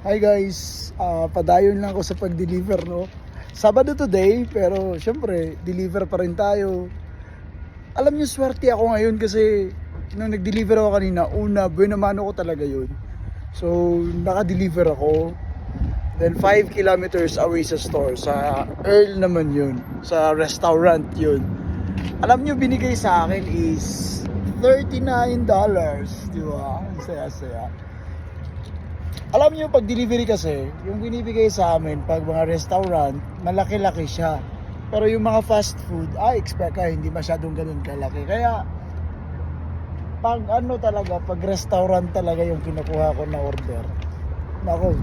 Hi guys, padayon lang ako sa pag-deliver, no? Sabado today, pero syempre, deliver pa rin tayo. Alam niyo, swerte ako ngayon kasi nung nag-deliver ako kanina, buena mano ko talaga yun. So, naka-deliver ako. Then 5 kilometers away sa store, sa Earl naman yun, sa restaurant yun. Alam niyo, binigay sa akin is $39, di ba? Saya-saya. Alam niyo, pag delivery kasi, yung binibigay sa amin, pag mga restaurant, malaki-laki siya. Pero yung mga fast food, expect ka, hindi masyadong ganun kalaki. Kaya, pag pag restaurant talaga yung kinukuha ko na order,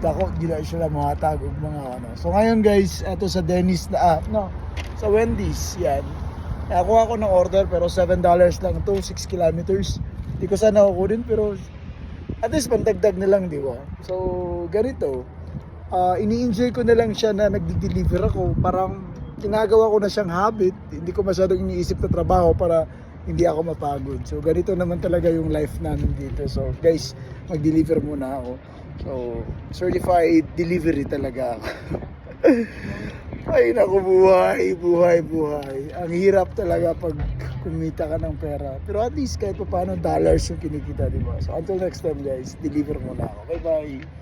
Dako, di na sila mahatag o mga ano. So ngayon guys, eto sa Dennis sa Wendy's, yan. Nakuha ko ng order pero $7 lang to, 6 kilometers. Hindi ko sana kukunin pero at least pandagdag na lang, di ba? So, ganito. Ini-enjoy ko na lang siya na nagdi-deliver ako. Parang ginagawa ko na siyang habit. Hindi ko masyadong iniisip na trabaho para hindi ako mapagod. So, ganito naman talaga yung life namin dito. So, guys, mag-deliver muna ako. So, certified delivery talaga ako. Ay, naku, buhay. Ang hirap talaga pag kumita ka ng pera. Pero at least kahit pa paano dollars yung kinikita, di ba? So until next time guys, deliver muna ako. Bye-bye!